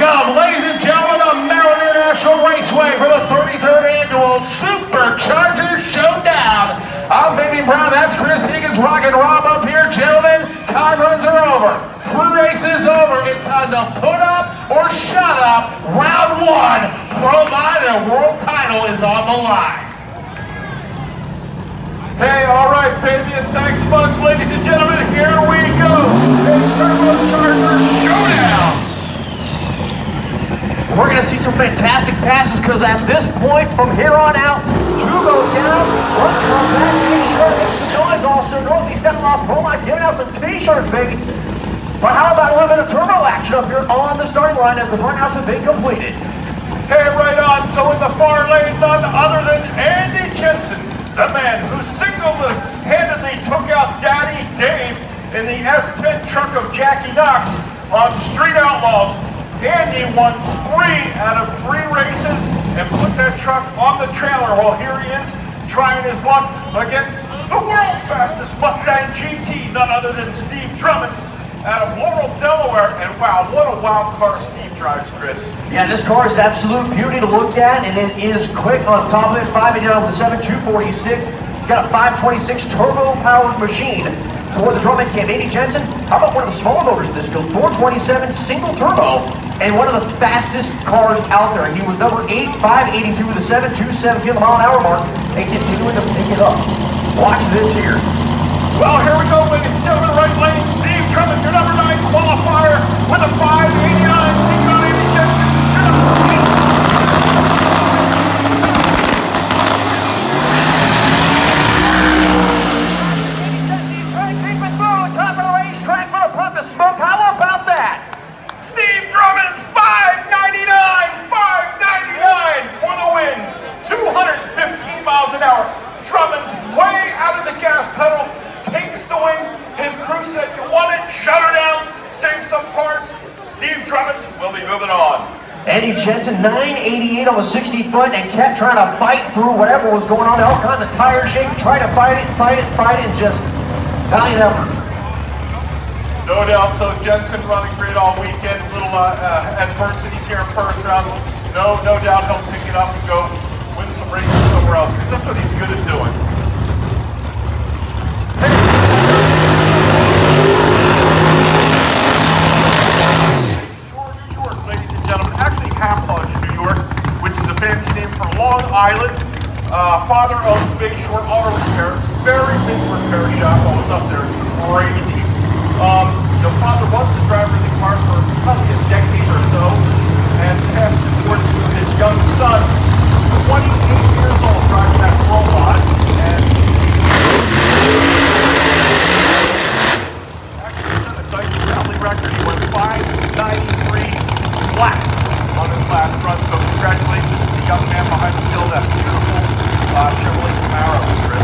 Welcome, ladies and gentlemen, to Maryland International Raceway for the 33rd annual SuperCharged Showdown. I'm Baby Brown, that's Chris Higgins, rockin' Rob up here, gentlemen. Time runs are over. Pre-race is over. It's time to put up or shut up. Round one, ProMile and world title is on the line. Hey, all right, baby, and thanks much, ladies and gentlemen. Here we go. It's SuperCharged Showdown. We're going to see some fantastic passes because at this point, from here on out, two go down, one comes back, make sure it makes the noise also. Northeast Outlaw ProMile giving out some t-shirts, baby. But how about a little bit of turbo action up here on the starting line as the front house has been completed? Hey, right on. So in the far lane, none other than Andy Jensen, the man who single-handedly took out Daddy Dave in the S10 truck of Jackie Knox on Street Outlaws. Andy won 3 out of 3 races and put that truck on the trailer. Well, here he is trying his luck against the world's fastest Mustang GT, none other than Steve Drummond out of Laurel, Delaware. And wow, what a wild car Steve drives, Chris. Yeah, this car is absolute beauty to look at, and it is quick on top of it. 589 on the 7246. It's got a 526 turbo-powered machine. Toward the Drummond cam, Andy Jensen, how about one of the smaller motors in this field? 427 single turbo, and one of the fastest cars out there. He was number 8, 582 with a 727 mile-an-hour mark, and continuing to pick it up. Watch this here. Well, here we go, ladies and gentlemen, right lane, Steve Drummond, your number 9 qualifier with a 589. Taking on Andy Jensen, your number 8. Smoke, how about that? Steve Drummond's 599 for the win. 215 miles an hour. Drummond's way out of the gas pedal, takes the win. His crew said, you want it, shut her down, save some parts. Steve Drummond will be moving on. Andy Jensen, 988 on the 60 foot, and kept trying to fight through whatever was going on. All kinds of tire shaking, trying to fight it, and just valiant effort. No doubt, so Jensen running great all weekend. Little adversities here in first round. No doubt he'll pick it up and go win some races somewhere else, because that's what he's good at doing. New York, ladies and gentlemen. Actually, Half Lodge, New York, which is a fancy name for Long Island. Father owns Big Short Auto Repair. Very busy repair shop. I was up there. Crazy. The father was the driver of the car for probably a decade or so, and passed it forward to his young son, 28 years old, driving that robot, and actually set a Dyson family record. He went 593 flat on his last run, so congratulations to the young man behind the wheel, that beautiful Chevrolet Camaro, Chris.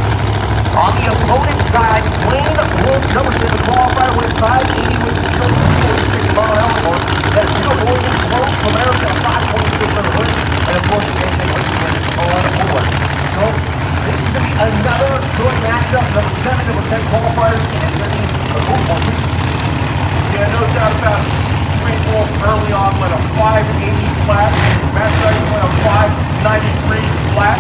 On the opponent side, Wayne Wolf, number 7 qualifier with 580 with the 246 mile-an-hour mark. That's beautiful in close from America, 526 on the hood, and of course, the same thing on board. So, this is going to be another good matchup. Number 7, number 10 qualifiers, and it's going to be a good one. Yeah, no doubt about it. Wayne Wolf early on went a 580 flat. Matt Dyson went a 593 flat.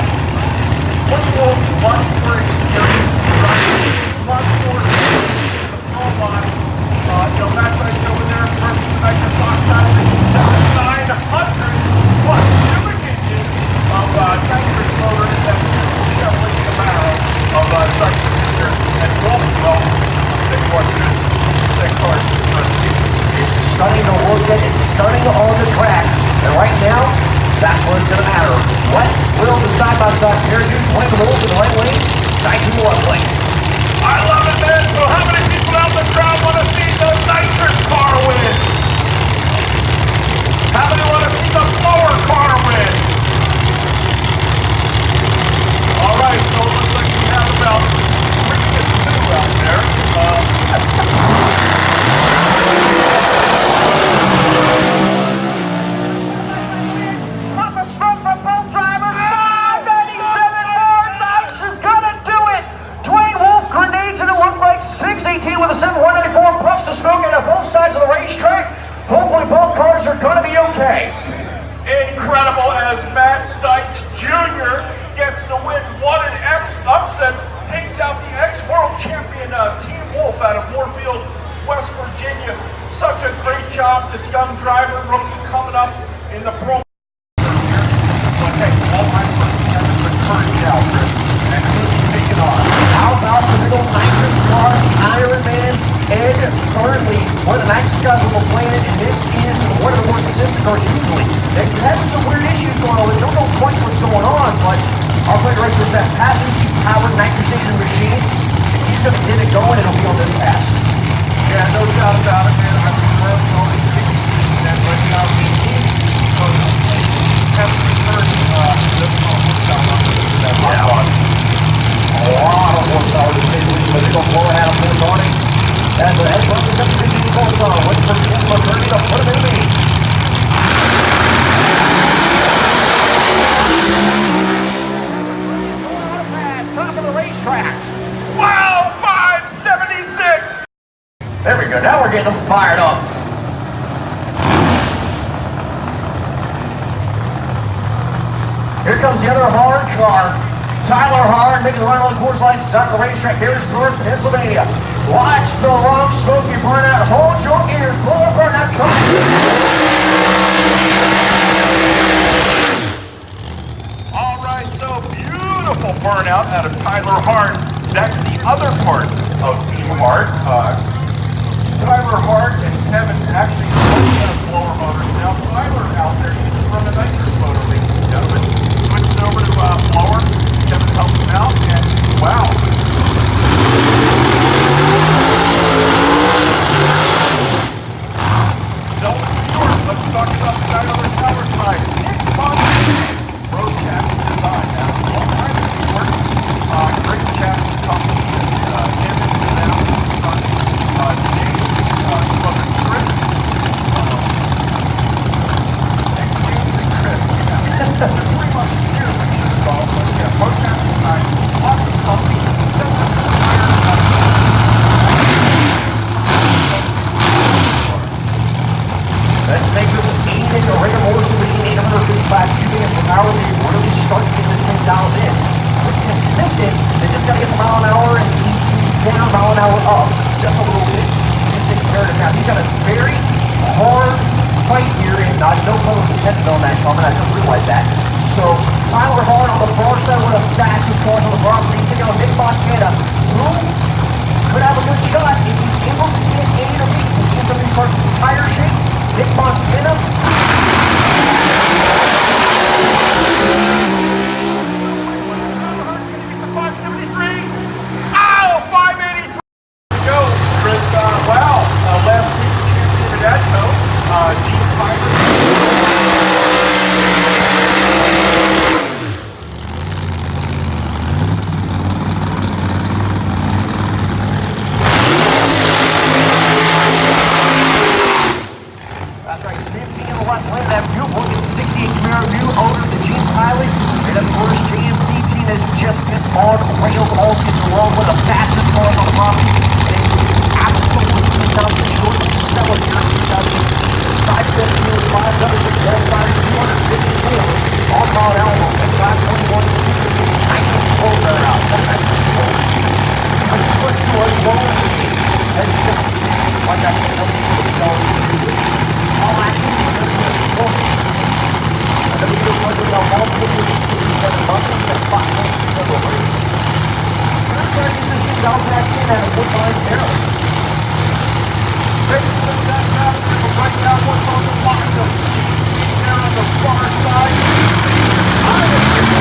Wayne Wolf, much more experience, driving much more experience in the pro line. Matt Dyson over there, first to make the box out of it. 900 plus cubic inches of tanker's motor in that Chevrolet Camaro of Dyson here. And Wolf, well, that car's Starting to look at it, starting on the track, and right now, that's what's going to matter. What will the side-by-side pair do? 20 rolls in the right lane, 19 the left lane. I love it, man. So how many people out in the crowd want to see the nitrous car win? How many want to see the slower car win? All right, so it looks like we have about 3 to 2 out there. Papa stroke for both drivers. 97 more, nice way. Incredible as Matt Deitch Jr. gets the win. What an upset. Takes out the ex-world champion Team Wolf out of Moorfield, West Virginia. Such a great job. This young driver rookie coming up in the pro. Okay, all right for Kevin McCurdy now, Chris. And he's taking on. How about the middle nitrous car, the Iron Man, and currently one of the nicest guys on the planet, and this is one of the more consistent cars usually. They're having some weird issues going on. They don't know quite what's going on, but I'll tell you right this, that passenger powered nitrogen machine, if he's going to get it going, it'll be on this pass. Yeah, no doubt about it, man. I mean, we're only 16 and right now the team. So Kevin McCurdy, this is all worked out on that hot body. A lot of horsepower to say the least, but they're going to blow it out of force on it. As representative of the goes on, waiting for Ken McCurdy to put him in the lead. Top of the racetrack. Wow, 576! There we go, now we're getting them fired up. Here comes the other hard car. Tyler Hard making the run on the course line, south of the racetrack. Here's North Pennsylvania. Watch the wrong smoky burnout. Hold your ears. Blow a burnout coming. All right, so beautiful burnout out of Tyler Hart. That's the other part of Team Hart. Tyler Hart and Kevin actually have blower motors now. Tyler out there, he's from the nitrous motor, ladies and gentlemen. Switching over to blower. Kevin helps him out, and wow. No, let's talk about the guy on the tower side. Nick Funny. Road chassis design now. All kinds of work. Great chassis company. Him and now. James, brother Chris. James and Chris. Yeah. They're pretty much here when you're involved. But yeah, road chassis design. Awesome company. Let's make this 8-inch regular motor machine, 855 cubic inch per hour. They really start getting this thing dialed in. It's consistent. They just gotta get the mile an hour and down, mile an hour up. Just a little bit. It's imperative. Now, he's got a very hard fight here, and I no pun intended on that comment. I just realized that. So, Tyler Hart on the far side with a fastest car on the property. Taking on Nick Montana, who could have a good shot if he's able to get A to B. He's in some of these parts of the tire shape. Nick Montana. Ow, 583. Go, Chris. Wow, last week's champion of that note, Gene Piper. That's right, 15 on the left lane of that beautiful looking 68 Camaro view owner to Gene Pilot. And of course, JMC team has just been on rails all season long, one of the fastest cars on the property. And absolutely not the short seller here in 517 with 576 qualifiers, 254 on Mount Alamo, and 521 19 close that out. That's cool. But put to a low and just like I said, all actions are going to be important. And then we go to the multiple months and 5 months to go over. We're going to get this out back in at a good-sized barrel. Basically, that's happening, but right now, what's on the line? There on the far side. I am just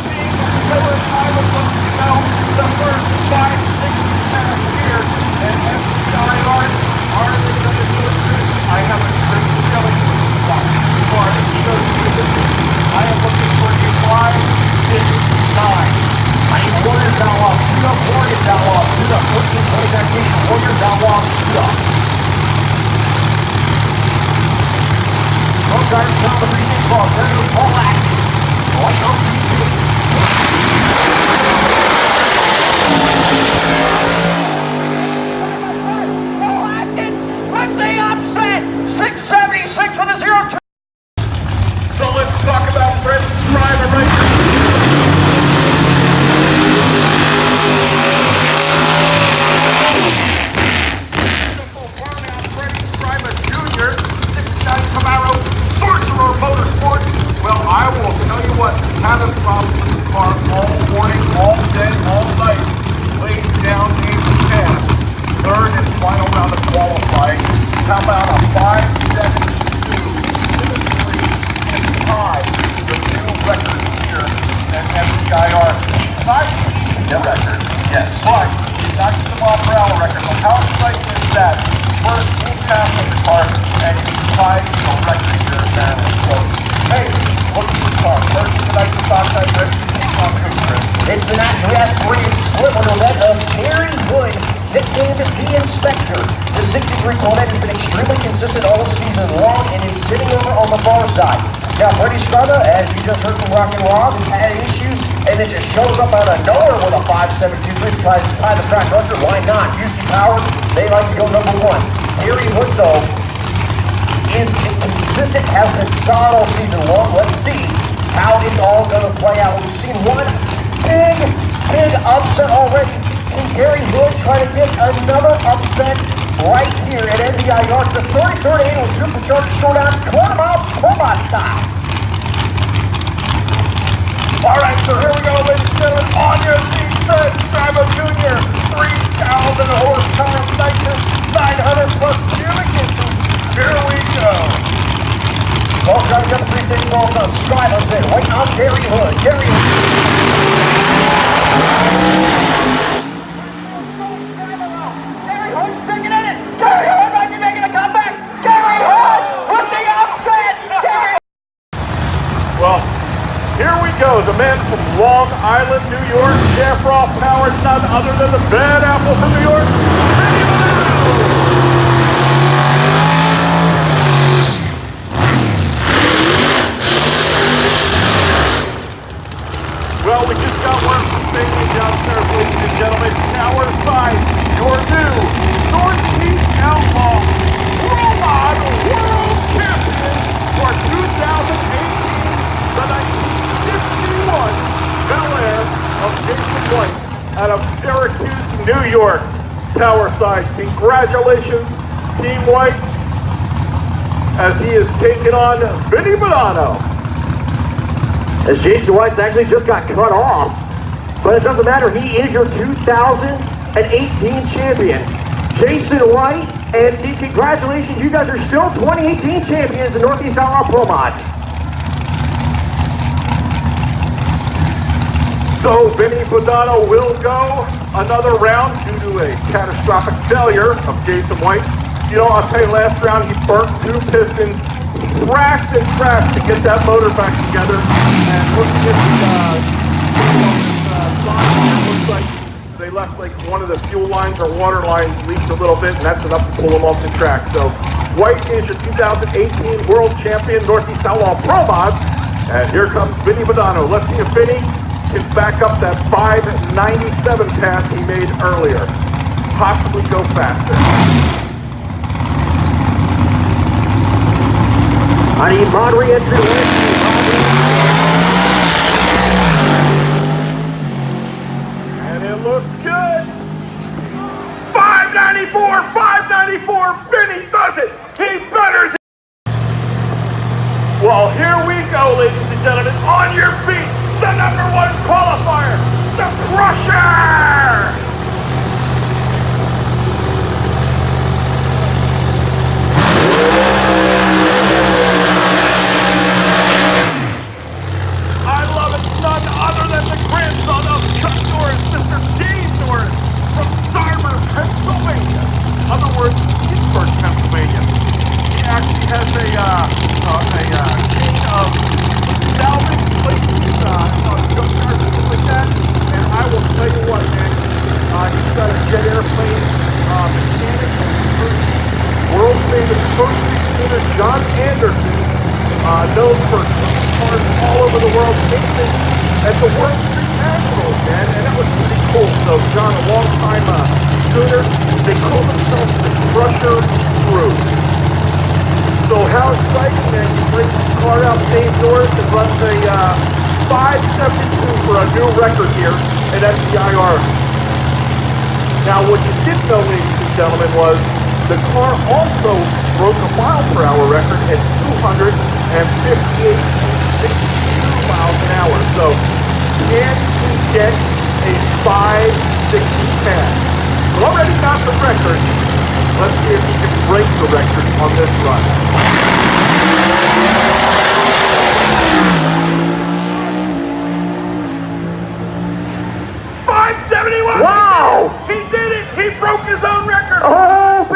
seeing the killer pilot of the first 5-6 past year, and FCI are they going to do it? I have a great feeling about this car. I am looking for a 5-6-9. Warriors Outlaw, shoot up, Warriors Outlaw, shoot up, 14-20 navigation, Warriors Outlaw, shoot up. Both drivers down the 3-6 ball, ready to call back. Watch out, From the upset, 6-7 tied a record here, man. So, hey, look at this car. First tonight, the Southside Racing on Chris. It's the National Aspirated Split on the event of Gary Wood, nicknamed the Inspector. The 63 Corvette has been extremely consistent all season long and is sitting over on the far side. Now, Freddie Strada, as you just heard from Rock and Rob, has had issues and then just shows up out of nowhere with a 5.723 tries to tie the track record. Why not? Houston Power, they like to go number one. Gary Wood, though, is consistent, has been solid all season long. Let's see how it's all going to play out. We've seen one big upset already. And Gary Wood trying to get another upset right here at NDIR. It's the 33rd annual SuperCharged Showdown, QuarterMile Pro-Mod style. All right, so here we go, ladies and gentlemen. On your seat, Fred Strabo Jr., 3,000 horsepower Nitro, 900 plus cubic inches. Here we go. Well, trying to get the 360 balls on Strada's in. Waiting on Gary Wood. Gary Wood. Gary Hood's sticking in it. Gary Hood might be making a comeback. Gary Hood with the upset. Gary. Well, here we go. The man from Long Island, New York, Jeffroff Power, none other than the Bad Apple from New York. Well, we just got word from Stadium downstairs, ladies and gentlemen. Tower side, your new East Outlaw Pro-Mod World Champion for 2018, the 1951 Bel Air of Jason White out of Syracuse, New York. Tower side, congratulations, Team White, as he is taking on Vinny Milano. As Jason White's actually just got cut off, but it doesn't matter. He is your 2018 champion. Jason White and team, congratulations. You guys are still 2018 champions in Northeast Outlaw Pro Mod. So Vinny Milano will go another round due to a catastrophic failure of Jason White. You know, I'll tell you, last round he burnt 2 pistons. Thrashed and trashed to get that motor back together, and looking at the looks like they left like one of the fuel lines or water lines leaked a little bit, and that's enough to pull them off the track. So White is your 2018 World Champion Northeast Outlaw Pro Mod, and here comes Vinny Milano. Let's see if Vinny can back up that 597 pass he made earlier. Possibly go faster. I need mod re-entry to win. And it looks good. 594, Vinny does it. He betters it. Well, here we go, ladies and gentlemen. On your feet, the #1 qualifier, the Crusher. None other than the grandson of Chuck Norris, Mr. Steve Norris, from Starmer, Pennsylvania. In other words, Pittsburgh, Pennsylvania. He actually has a chain of salvage places, junkyards and things like that. And I will tell you what, man, he's got a jet airplane mechanic, world famous first responder John Anderson, known for cars all over the world, racing at the World Street Nationals, man, and that was pretty cool. So John, a long-time shooter, they call themselves the Crusher Crew. So how exciting, man, you bring this car out St. Norris and runs a 572 for a new record here at NEIR. Now, what you did know, ladies and gentlemen, was the car also broke a mile-per-hour record at 258.62 miles an hour. So, can he get a 560 Well, already got the record. Let's see if he can break the record on this run. 571! Wow! He did it! He broke his own record! Oh,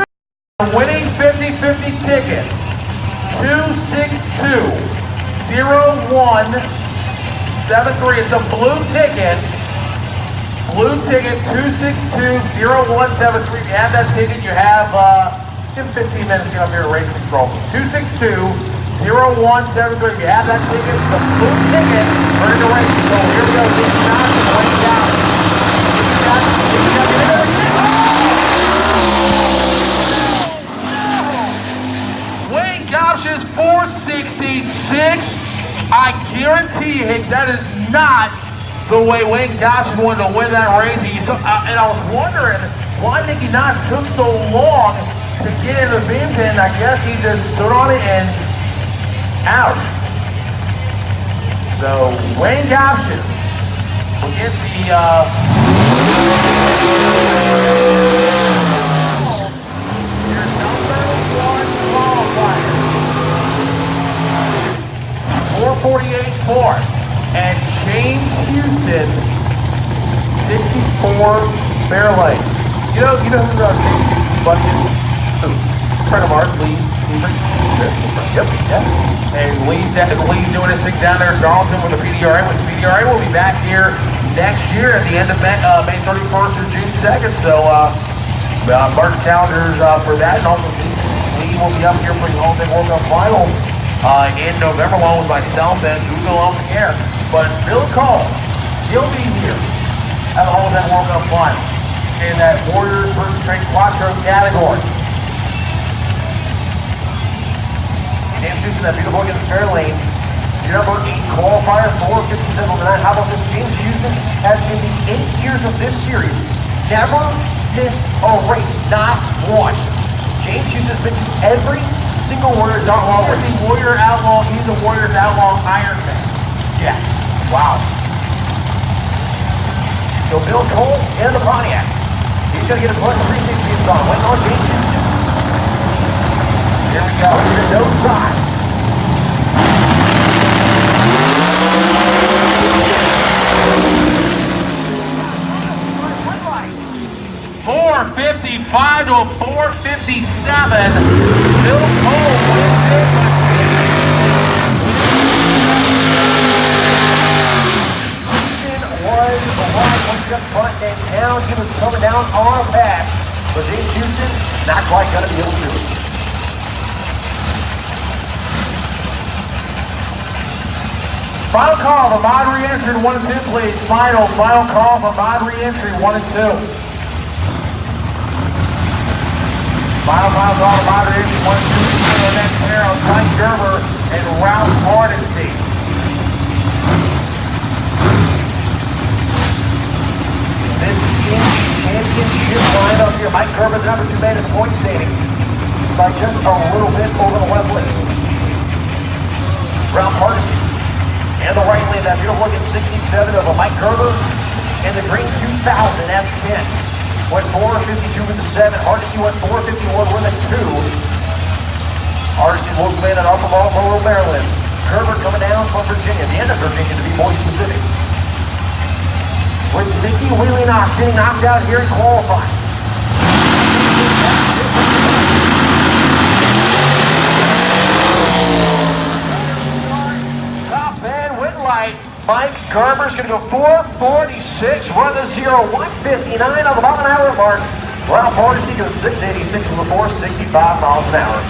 Winning 50-50 ticket 262-0173. It's a blue ticket. Blue ticket 262-0173. If you have that ticket, you have 15 minutes to get up here at race control. 262-0173. If you have that ticket, it's a blue ticket. We're in the race control. Here we go. Wayne Gosh is 466. I guarantee you, that is not the way Wayne Gosh wanted to win that race. And I was wondering why Nicky Knox took so long to get in the beam pin. I guess he just stood on it and out. So Wayne Gosh will get the your number one qualifier. 448.4. And James Houston, 64 Bear Lake. You know who James Houston's buddy is? Friend of ours, Lee. Yep, yeah. And Lee's doing his thing down there in Darlington with the PDRA. With the PDRA, we'll be back here next year at the end of May 31st or June 2nd. So, mark the calendars for that. And also, Lee will be up here for the All-Day World Cup Final in November, along with myself and Google on the air. But Bill Cole, he'll be here at the All-Day World Cup Final in that Warriors versus Straight Quattro category. James Houston, that beautiful against fair lane. Your number 8 qualifier, 457.9. How about this? James Houston has in the 8 years of this series never missed a race, not one. James Houston's been to every single Warriors Outlaw race. He's a Warrior Outlaw. He's a Warriors Outlaw Ironman. Yeah. Wow. So Bill Cole in the Pontiac. He's going to get a plus 360 on. Waiting on James Houston. Here we go. Here's no side. 455 to a 457. Bill Cole wins it. Was the line once up front and down. He was coming down on a pass. But James Houston, not quite going to be able to do it. Final call for mod re-entry 1 and 2, please. Final call for mod re-entry 1 and 2. Final call for mod re-entry 1 and 2. The next pair of Mike Gerber and Ralph Hardesty. This is championship lineup here. Mike Gerber, the number 2 man in the point standing by just a little bit over the left lane. Ralph Hardesty. And the right lane, that beautiful looking 67 of a Mike Gerber in the green 2000 F10. Went 452 with the 7. Hardesty went 451 with a 2. Hardesty local man at Upper Baltimore, Maryland. Gerber coming down from Virginia, the end of Virginia to be more specific. With Mickey Wheelie Knox getting knocked out here in qualifying. Mike Gerber's going to go 446, run the 0-159 on the bottom hour mark. Ralph Hardesty goes 686 with a 465 miles an hour.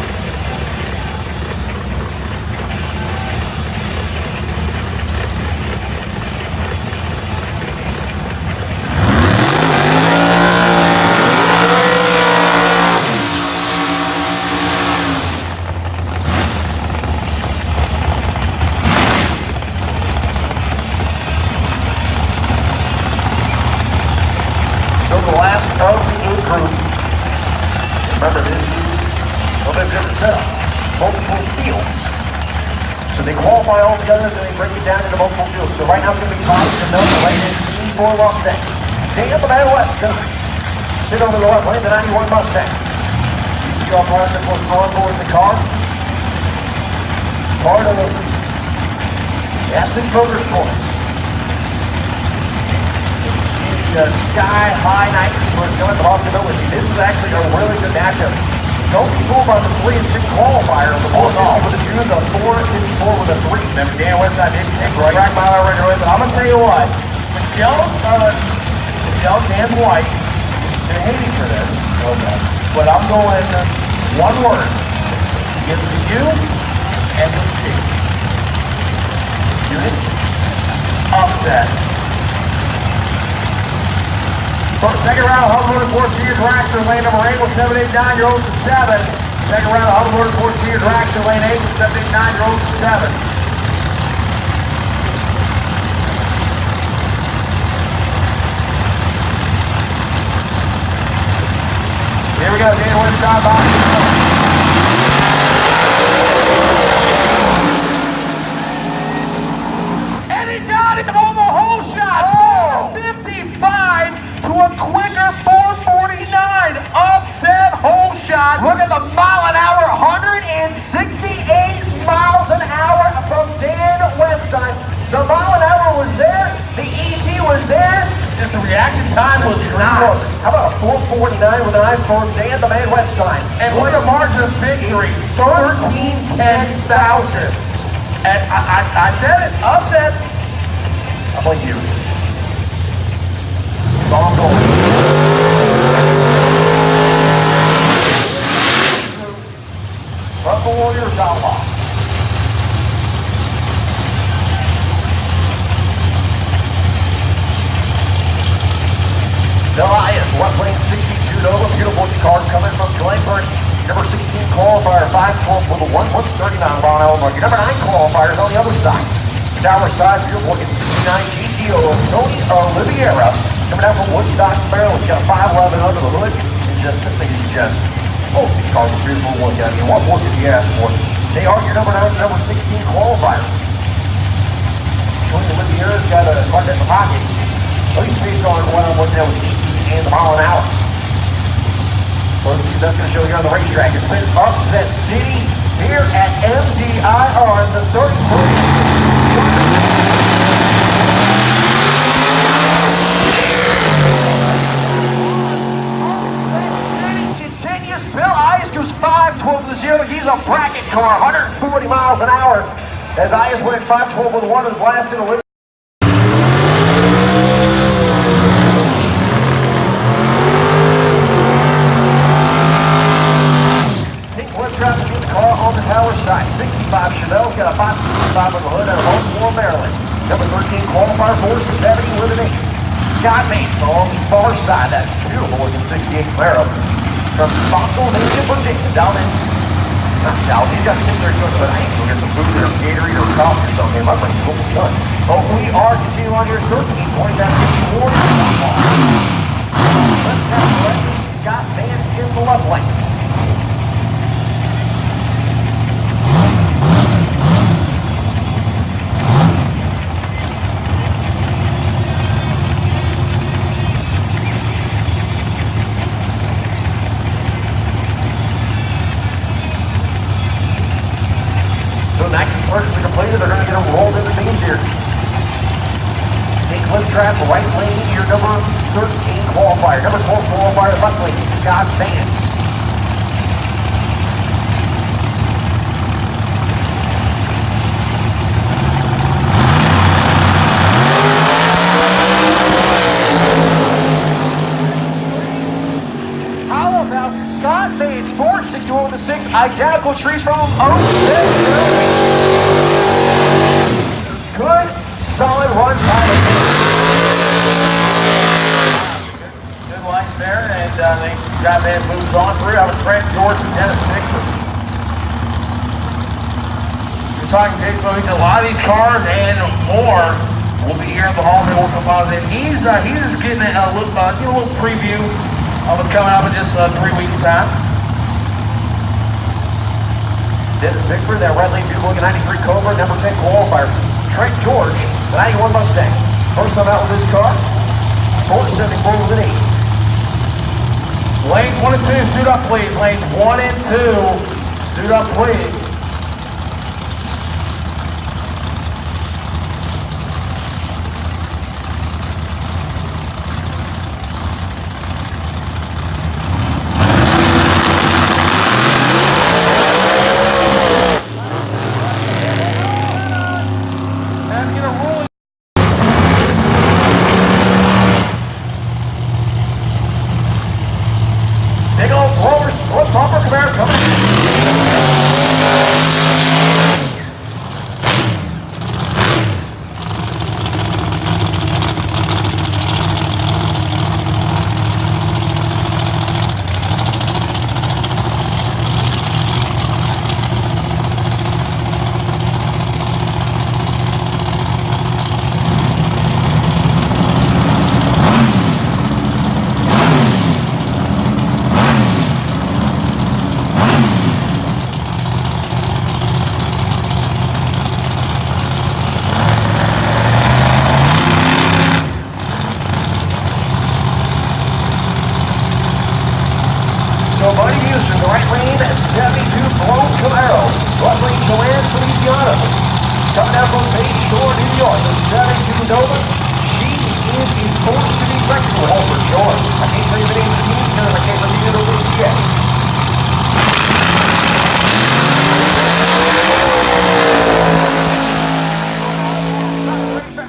Remember this, well, they've got it set up, multiple fields. So they qualify all together, then they break it down into multiple fields. So right now it's going to be Todd to know the lane is for Mustang. Taking up the Battle West, going to sit over the left lane, the 91 Mustang. You off right that was going towards the car. Part of the Aston Kroger's points. Sky-high night for the possibility. This is actually a really good matchup. Don't be fooled by the 3 and 6 qualifier of the Bulldog with a view of the 4 and Dan Westside didn't take the track mile regularly, but I'm going to tell you what. Michelle's Dan White, they're hating for this. Okay. But I'm going one word. Give it to you and to the team. Unit. Upset. First, second round, 144 senior dragster, lane number 8 with 789-year-olds to 7. Second round, 144 senior dragster, lane 8 with 789-year-olds to 7. Here we go, Dan Westside box. And he got it on the whole shot. Oh. 55 to a quicker 449. Upset whole shot. Look at the mile an hour, 168 miles an hour from Dan Westside. The mile an hour was there. The ET was there. Just the reaction time was not. How about a 449 with an eye for Dan the Man Westside? And look at the margin of victory, 13 10,000. And I said it, upset. I blame you. Long goal. Front Warriors Outlaw. Elias, left lane 62 Nova, beautiful car coming from Glenburn. Number 16 qualifier, 512 for the 139 mile an hour mark. Number 9 qualifiers on the other side. Tower side, beautiful looking 69 GTO of Tony Oliveira. Coming out from Woodstock, Maryland. Got a 511 under the hood. And just both these cars are beautiful to look at. I mean, what more could you ask for? They are your number 9 and number 16 qualifiers. Tony Oliveira's got a card in the pocket. At least based on what I'm looking at with the and the mile an hour. So that's going to show you on the racetrack. It's been Upset City here at MDIR in the 33rd. Continues. Bill Ice goes 512 to 0. He's a bracket car, 140 miles an hour. As Ice went 512 with 1 and blasted a on the tower side. 65 Chanel's got a 565 on the hood out of Baltimore, Maryland. Number 13 qualifier 470 with an 8. Scott Mason on the far side. That's beautiful looking 68 Camaro from Spotsylvania, Virginia. Down in south. He's got to sit there and go to an angle, get some food or Gatorade or coffee or something. My friend's cool done. But we are continuing on here 13, 20 down 54. Let's have Scott Van in the left lane. Perfectly completed, they're going to get them rolled into beams here. Take left trap, right lane, your number 13 qualifier. Number 12 qualifier, left lane, Scott Van. How about Scott Van's 461 to 6, identical trees from 06. Good, solid run by the good lights there, and they got that moves on through. I was Brent George and Dennis Nixon. We're talking Jake Louis. A lot of these cars and more will be here at the Hallway World Composite. He's just getting a little preview of what's coming up in just 3 weeks' time. Dennis Bickford, that red lane, beautiful looking 93 Cobra, number 10 qualifier. Trent George, the 91 Mustang. First time out with his car, 474 with an 8. Lanes 1 and 2, suit up please. Lanes 1 and 2, suit up please. from Bayshore, New York, the 72 Nova. She is a force to be reckoned with. Oh, for sure. I can't tell you the name of the team because I can't let you know this yet.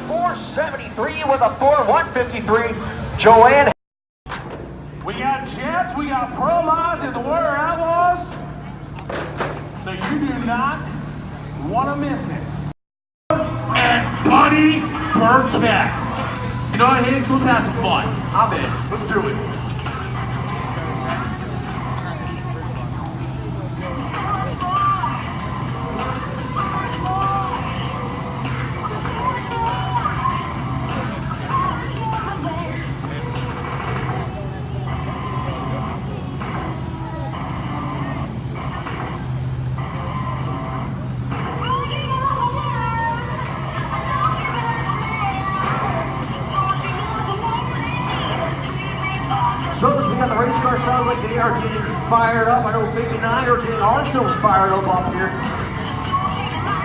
473 with a 4-153. Joanne. We got Jets, we got Pro Mods, and the Warrior Outlaws. So you do not want to miss it. And Buddy Burkett. You know what, Higgs? Let's have some fun. I'm in. Let's do it. So as we got the race car, sounds like they are getting fired up. I know 59 are getting ourselves fired up here.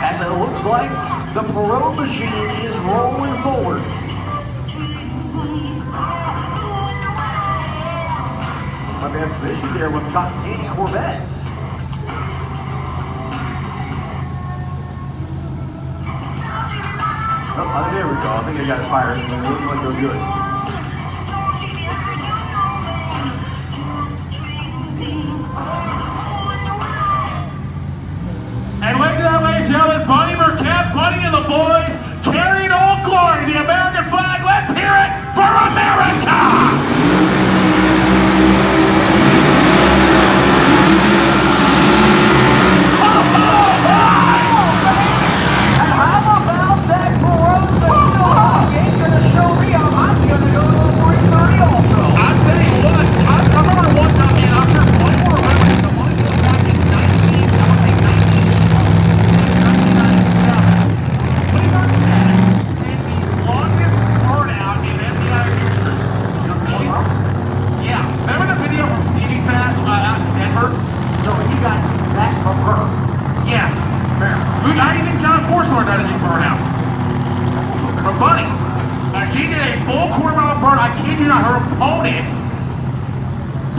As it looks like the Pro machine is rolling forward. Might be having some issues there with Cotton Candy Corvette. Oh, there we go. I think they got it fired. It looks like they're good. And look at that, ladies and gentlemen, Buddy Burkett, Buddy and the boys, carrying all glory, the American flag. Let's hear it for America!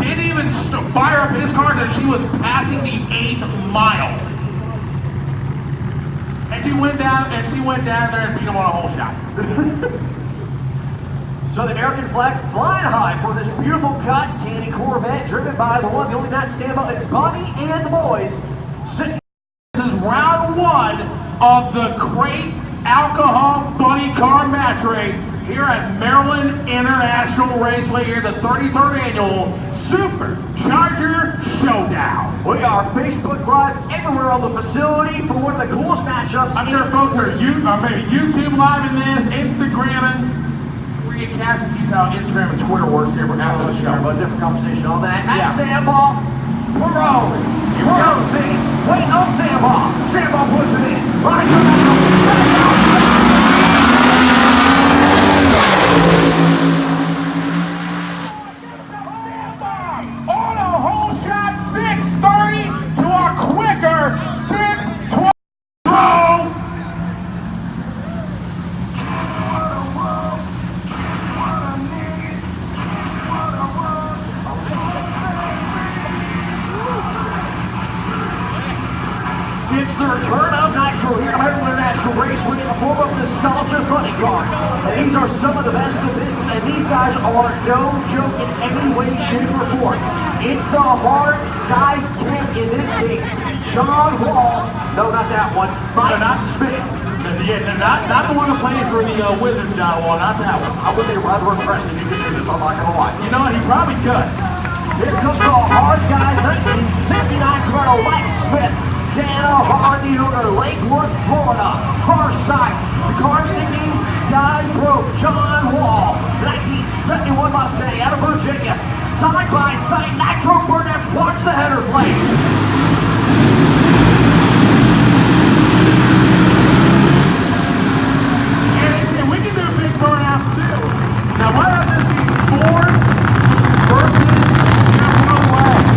Didn't even fire up his car until she was passing the 8th mile. And she went down there and beat him on a hole shot. So the American flag flying high for this beautiful cotton candy Corvette driven by the one, the only man stand up. It's Bonnie and the boys. This is round one of the Crate Alcohol Funny Car Match Race here at Maryland International Raceway, here the 33rd annual SuperCharged Showdown. We are Facebook Live everywhere on the facility for one of the coolest matchups. I'm sure folks are maybe YouTube Live in this, Instagramming. We're getting cast and keys how Instagram and Twitter works here after the show. But different conversation on that. Yeah. At Sandball, we're rolling. We're on the scene. Waiting on Sandball. Sandball puts it in. Right to the on a hole shot 630 to a quicker 620. It's the return of Nitro here at Maryland International Raceway in the form of nostalgia funny cars. And these are some of the best in the business, and these guys are no joke in any way, shape, or form. It's the hard guys camp in this case. John Wall, no, not that one, Mike Smith. Yeah, not the one who played for the Wizards, John Wall, not that one. I would be rather impressed if you could do this, I'm not gonna lie. You know what, he probably could. Here comes the hard guys, 1969 Toronto, Mike Smith. Dana Hardy over Lakewood, Florida. Car side. The car thinking, guy broke. John Wall, 1971 Mustang out of Virginia. Side by side, Nitro Burnett. Watch the header plate. And we can do big burnouts too. Now, why not this be Ford versus Chevrolet?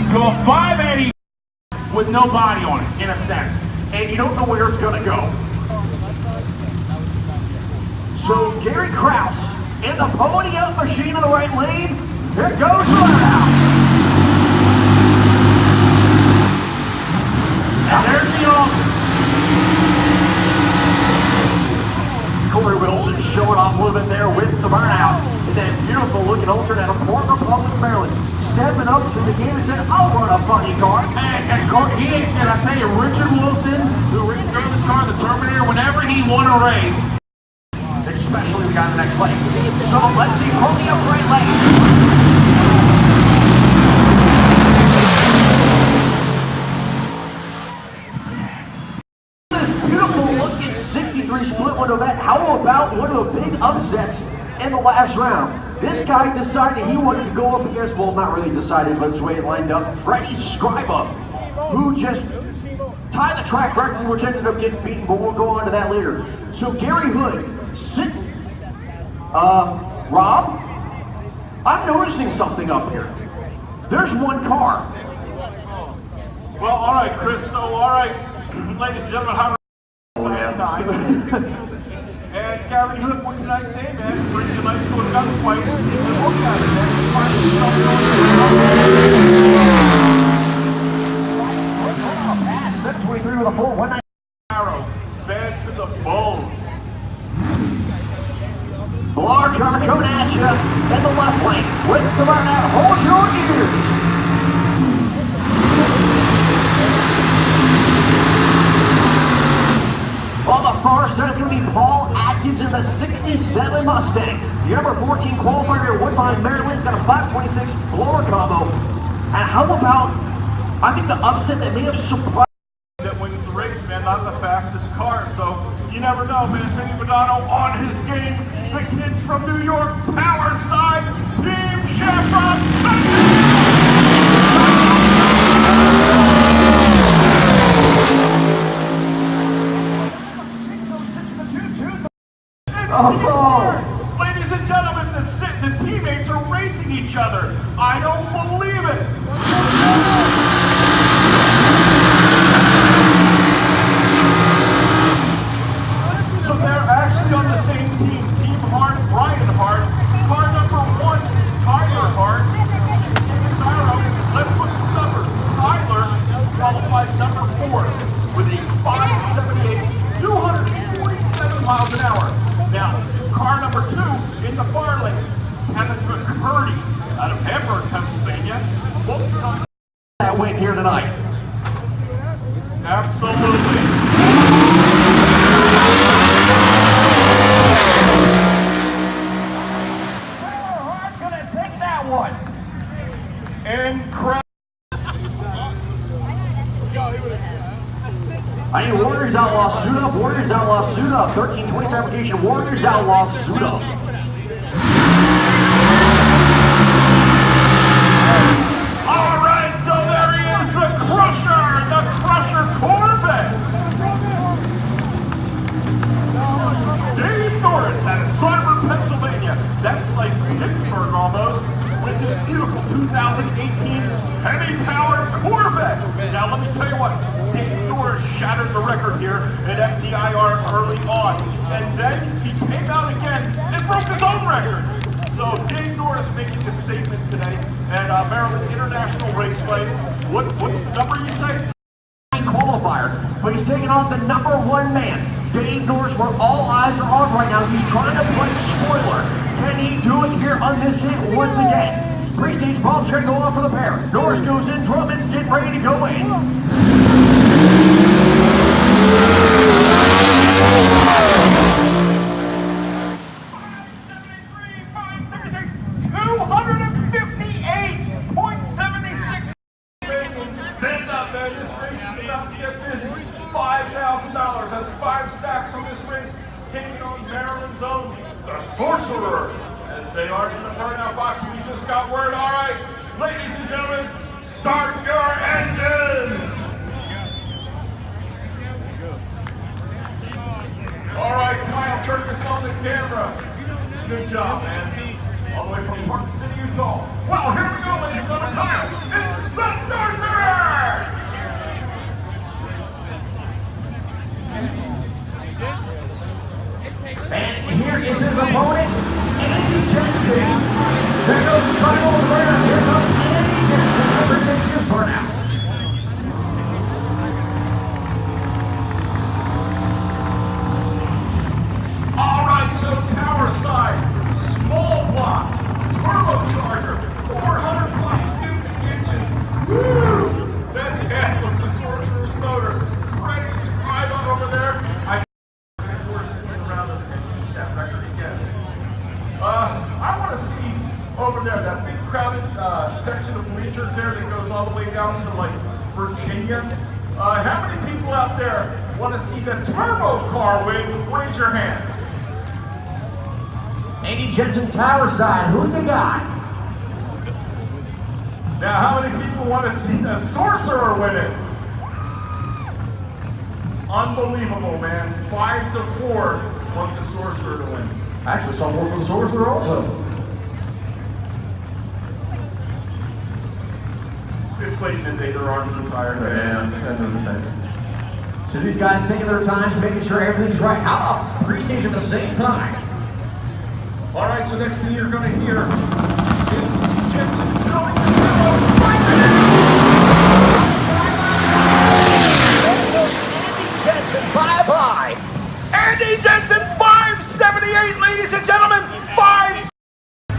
to a 580 with no body on it, in a sense. And you don't know where it's gonna go. So Gary Kraus in the pony-up machine in the right lane. Here goes the burnout. And there's the officer. Corey Wilson showing off a little bit there with the burnout. And that beautiful looking alternate out of Port Republic, Maryland. Stepping up to the game and said, I'll run a funny car. And he ain't, and I tell you, Richard Wilson, who drove this car, the Terminator, whenever he won a race, especially the guy in the next place. So let's see, pony up right lane. This beautiful looking 63 split window event. How about one of the big upsets in the last round? This guy decided he wanted to go up against, well, not really decided, but it's the way it lined up, Freddie Scriba, who just tied the track record, which ended up getting beaten, but we'll go on to that later. So Gary Hood, sitting, Rob, I'm noticing something up here. There's one car. Well, all right, Chris, so all right, ladies and gentlemen, how and Gary Hood, what can I say, man? Brings you nice to a gunfight. Look at it, man. 723 with a full 190. Arrow, bad to the bone. Large car coming at you in the left lane. With the burnout, hold your ears. On the far side, it's going to be Paul Atkins in the 67 Mustang. The number 14 qualifier, Woodbine, Maryland's got a 526 floor combo. And how about, I think the upset that may have surprised. That wins the race, man, not the fastest car, so you never know, man. Vinny Bonanno on his game. The kids from New York, Power Side, Team Chevron. Oh. Ladies and gentlemen, the teammates are racing each other. I don't believe it. So they're actually on the same team. Team Hart, Brian Hart, car number 1, Tyler Hart. Let's look at the numbers. Tyler qualifies number 4 with a 578, 247 miles an hour. Now, car number 2 in the far lane, Kevin McCurdy out of Hamburg, Pennsylvania. That win here tonight. Absolutely. Hart gonna take that one. Incredible. I need Warriors Outlaw suit up, Warriors Outlaw suit up. 1320 fabrication, Warriors Outlaw suit up. All right, so there he is, the Crusher Corvette. Dave Norris out of Sodom, Pennsylvania. That's like Pittsburgh almost. With this beautiful 2018 heavy-powered Corvette. Now let me tell you what, Dave Norris shattered the record here at FDIR early on, and then he came out again and broke his own record. So Dave Norris making a statement today at Maryland International Raceway. What's the number you say? Qualifier, but he's taking on the number 1 man, Dave Norris, where all eyes are on right now. He's trying to play spoiler. Can he do it here on this hit once again? Pre-stage bombs are going to go off for the pair. Norris goes in, Drummond's getting ready to go in. 258.76. Stand up, man. This race is about to get busy. $5,000. That's 5 stacks on this race. Taking on Maryland's own, the Sorcerer. As they are in the burnout box, we just got word. All right, ladies and gentlemen, start your engines. All right, Kyle Turkis on the camera. Good job, man. All the way from Park City, Utah. Well, here we go, ladies and gentlemen. Kyle, it's the start. opponent, Andy Jensen. There goes Tribal Burnout. Here comes Andy Jensen. Representing his burnout. All right, so tower side, small block, turbocharger, 400 plus cubic inches. Woo! That's half of the Sorcerer's motor. Ready to drive on over there. I around and that record again. I want to see over there that big crowded section of bleachers there that goes all the way down to like Virginia. How many people out there want to see the turbo car win? Raise your hand. Andy Jensen tower side. Who's the guy? Now, how many people want to see the Sorcerer win it? Unbelievable, man. 5-4 want the Sorcerer to win. Actually, some more for the Sorcerer also. It's late in the day, their arms are tired. So these guys taking their time, making sure everything's right. How about pre-stage at the same time? All right, so next thing you're going to hear is Jensen filling the Jensen, bye-bye. Andy Jensen, 578, ladies and gentlemen. 5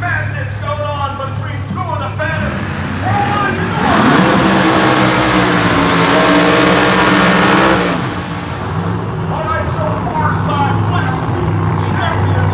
madness going on between two of the baddest. All right, so far side, left champion.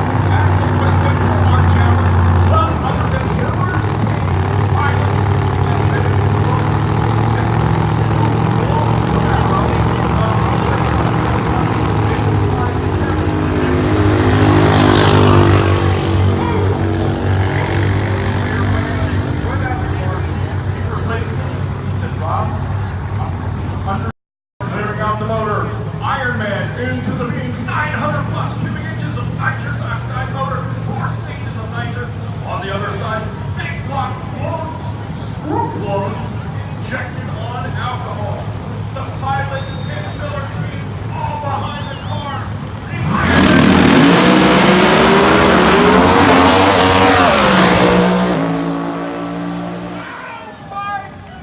Clearing out the motor, Iron Man into the beams, 900 plus cubic inches of nitrous oxide motor, 4 stages of nitrous. On the other side, big block blown, screw blown, injected on alcohol. The pilot and Miller team all behind the car. The Iron Man.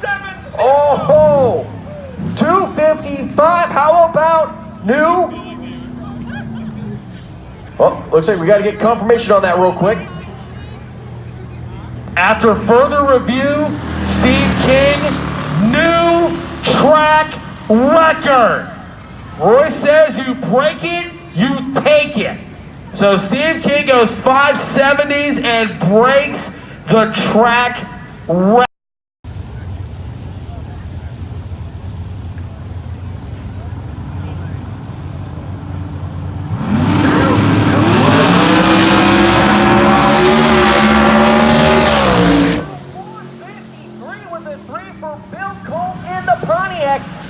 5-7. Oh, 255. How about new? Oh, looks like we got to get confirmation on that real quick. After further review, Steve King, new track record. Roy says you break it, you take it. So Steve King goes 570s and breaks the track record.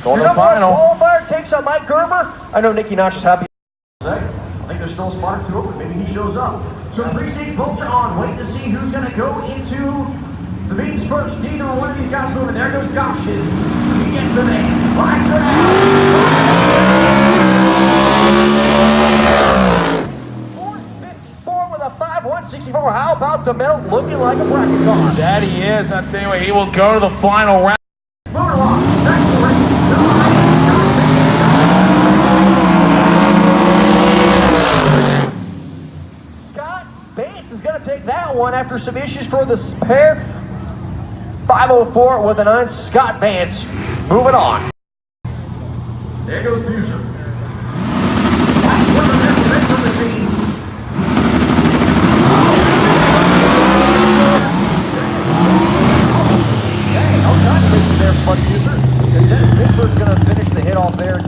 Going to the final. Qualifier takes on Mike Gerber. I know Nicky Notch is happy. I think there's still a spot or two open. Maybe he shows up. So pre-stage votes are on. Waiting to see who's going to go into the beams first. Neither one of these guys moving. There goes Gosh's. He gets in there. Lights are out. 454 with a 5-164. How about DeMelt looking like a bracket car? That he is. I tell you what, he will go to the final round. Moving along. Back to the race. Scott Bates is going to take that one after some issues for the pair. 504 with a 9. Scott Vance moving on. There goes Buser. That's where the next race on the scene. Hey, no time wasted there, Buddy Buser. And Dennis Pittsburgh's going to finish the hit off there.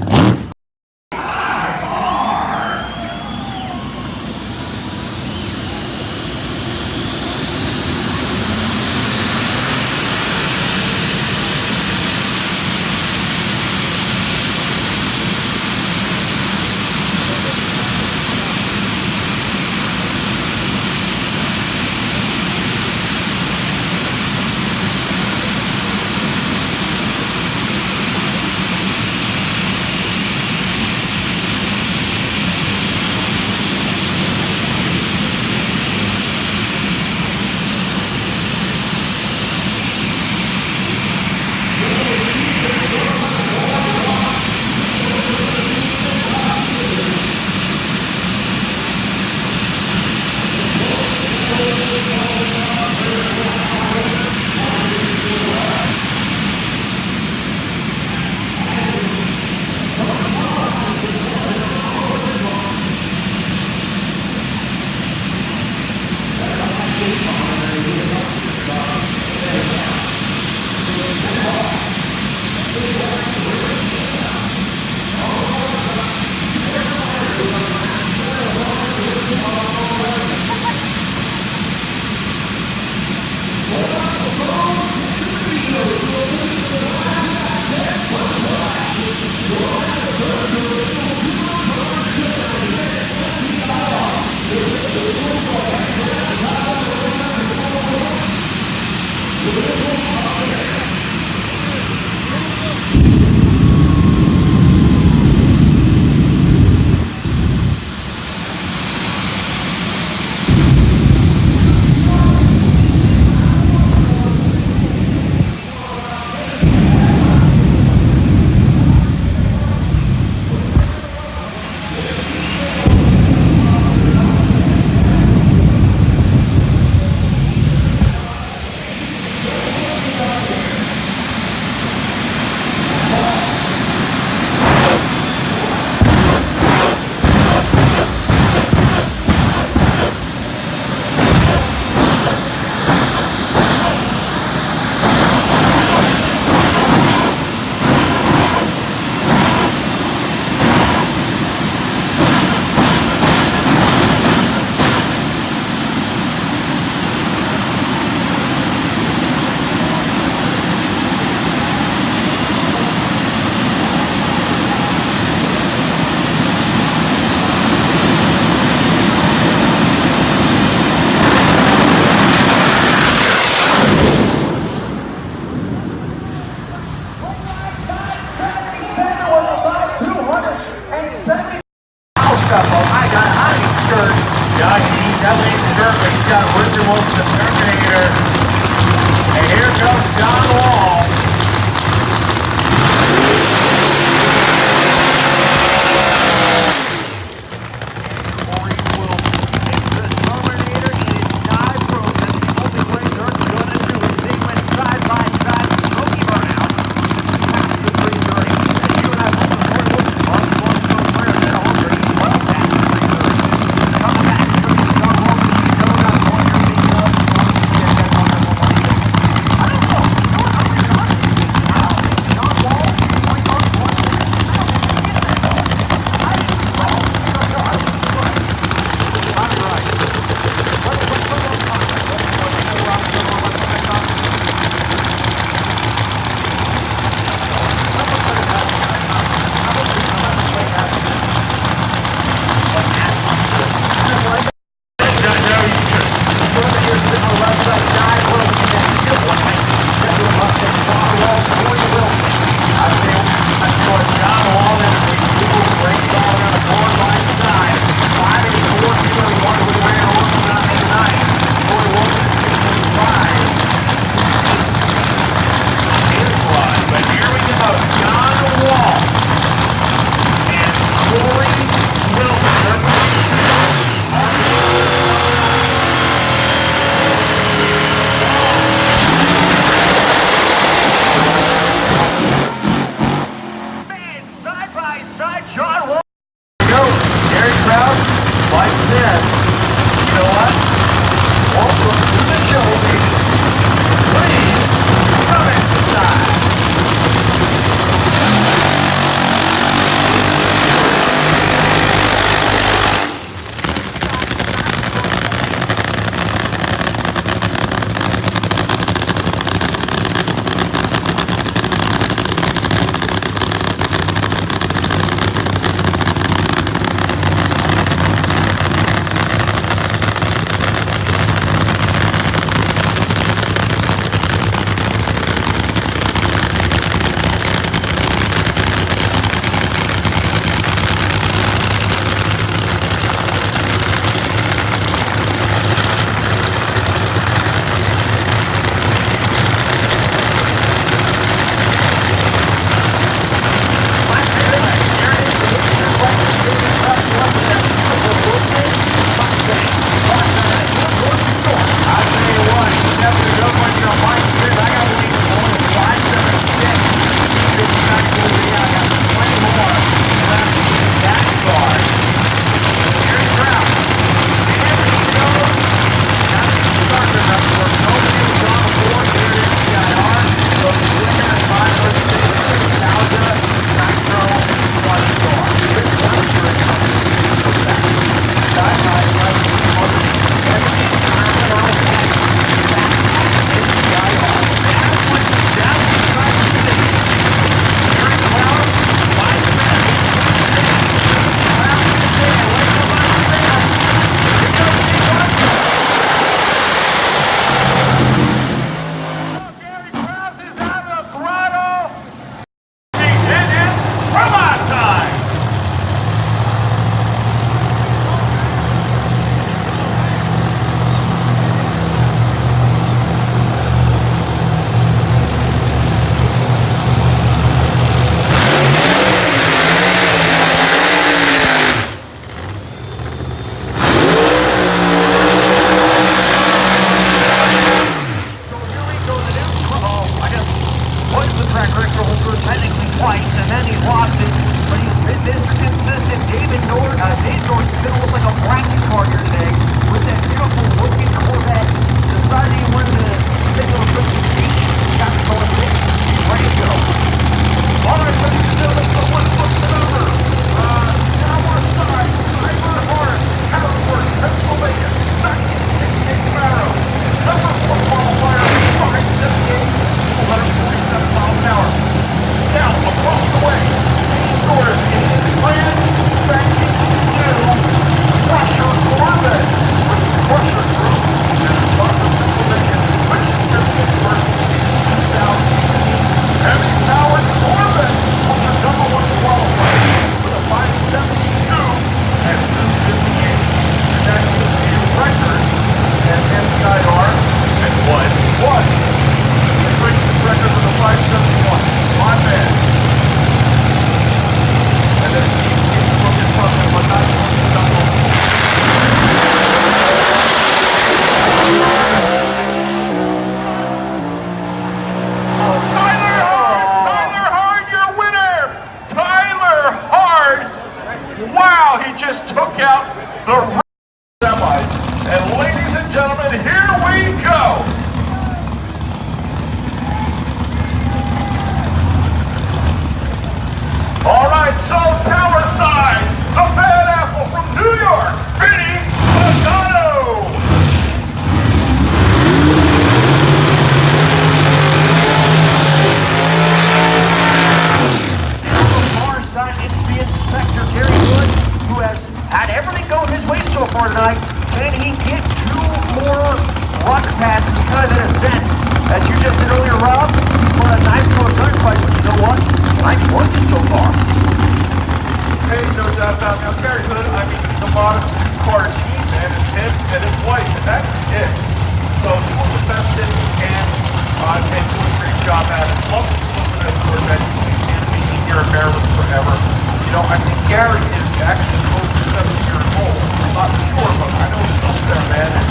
whatever. You know, I think Gary is actually close to 70 years old. I'm not sure, but I know he's up there, man. And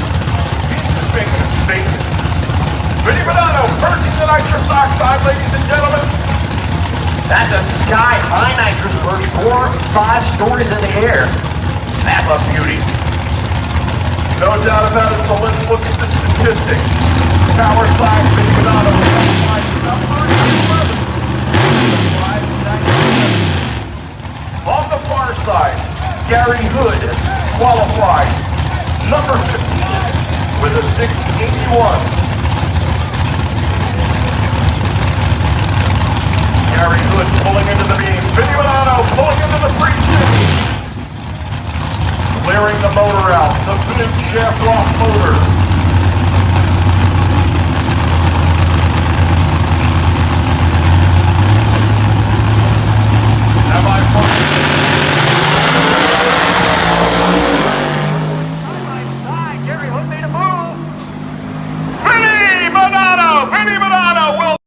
he's just making a statement. Vinny Bonanno, purchasing the nitrous oxide, ladies and gentlemen. That's a sky-high nitrous burst, 4-5 stories in the air. That's a beauty. No doubt about it, so let's look at the statistics. Power side, Vinny Bonanno, number 11. On the far side, Gary Hood qualified number 15 with a 681. Gary Hood pulling into the beam. Vinny Bonanno pulling into the free six. Clearing the motor out. The big shaft off motor. Gary Hood made a move. Vinny Bonanno will.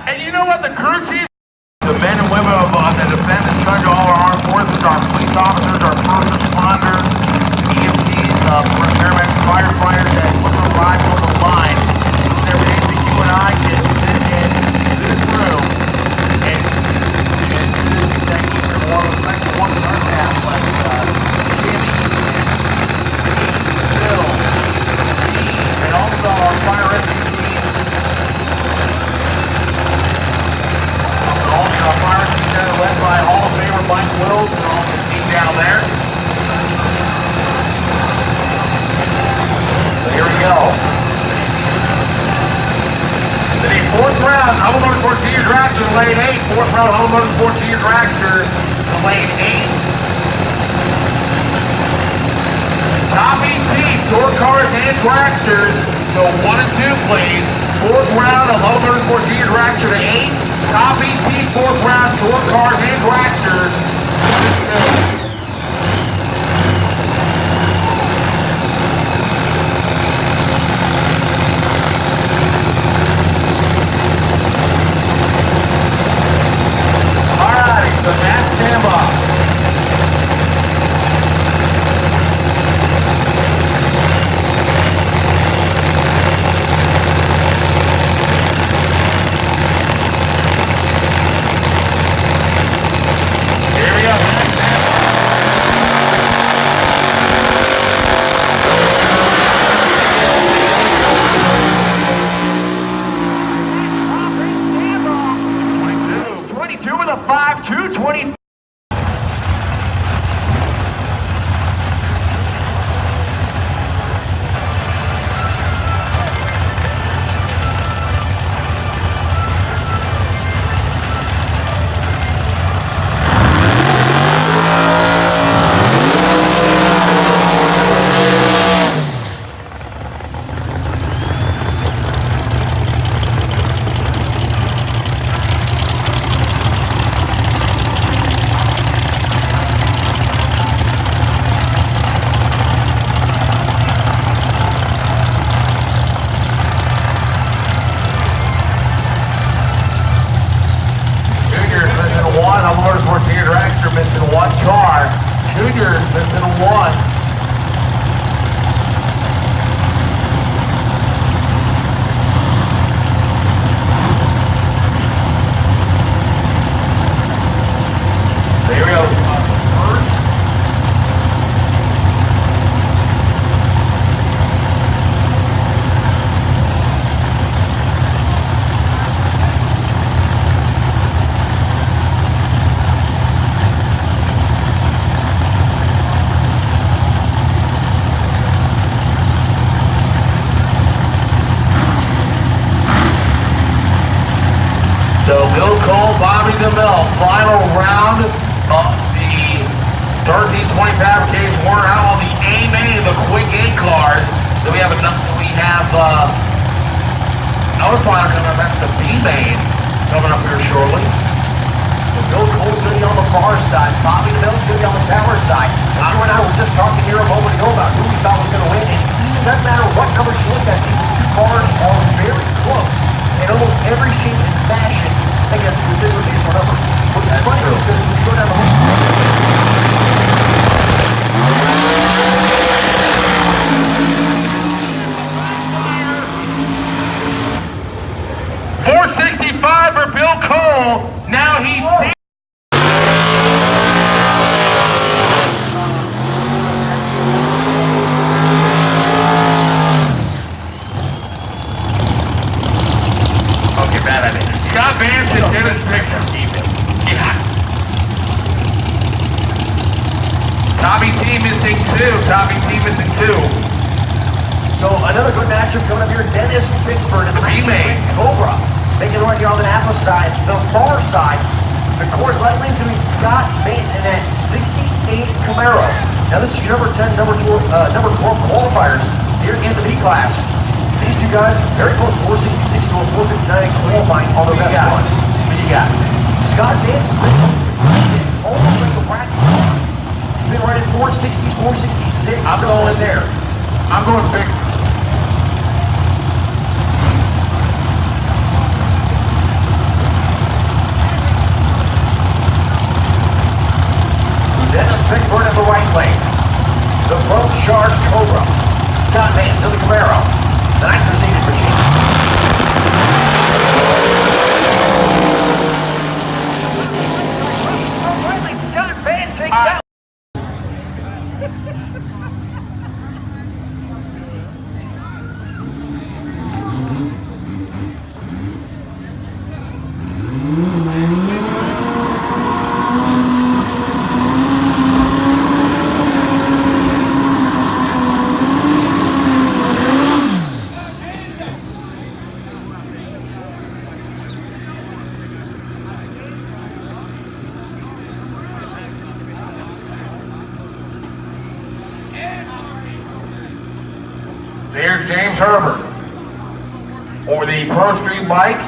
And you know what the crew chief, the men and women of the defense and treasure, all our armed forces, our police officers, our first responders, EMTs, paramedics, firefighters that put their lives on the line. Every day that you and I can sit in this room and thank you for one of the special ones in our staff, like Jimmy, Bill, and also our fire rescue team. Led by Hall of Famer Mike Wills and all his team down there. So here we go. The fourth round, Humble Motorsports Junior Dragster to lane 8. Fourth round, Humble Motorsports Junior Dragster to lane 8. Copy C, Tour Cars and Dragsters, so 1 and 2, please. Fourth round of Humble Motorsports Junior Dragster to 8. Copy C, fourth round, Tour Cars and Dragsters. Alrighty, so that's standby. Juniors missing 1. There we go. First. So Bill Cole, Bobby DeMille, final round of the 1320 fabrication. We're out on the A main of the Quick 8 cars. So we have another final coming up here shortly. Bill Cole's going to be on the far side. Bobby DeMille's going to be on the tower side. Connor and I were just talking here a moment ago about who we thought was going to win. And it doesn't matter what numbers you look at, these two cars are very close. In almost every shape and fashion, I think that's within the base number. What's funny is because when you go down the whole... 465 for Bill Cole. Now he... Okay, bad idea. Scott Vance and Dennis Victor. Yeah. Tommy T missing two. Tommy T missing two. So another good matchup coming up here. Dennis Pittsburgh and Remake. Cobra. Making right here on the Napa side. The far side, the Coors Light Lane doing Scott Bates in that 68 Camaro. Now this is your number 10, number 12 qualifiers here in the B class. These two guys very close, 466 to a 459 qualifying on the best one. What do you got? Scott Bates almost like the bracket. He's been right at 460, 466. I'm going there. I'm going big. Dennis Pittsburgh in the right lane. The SuperCharged Cobra. Scott Vance to the Camaro. The Nitro Funny machine. Scott Vance takes out. There's James Herbert for the Pro Street bike.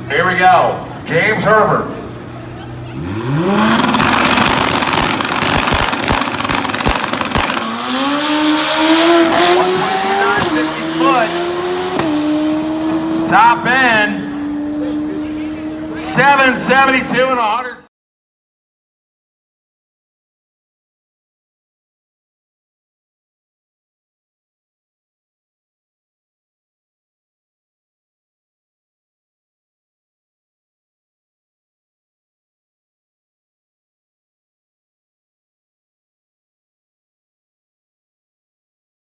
Here we go, James Herbert. Top end, 772 and 100.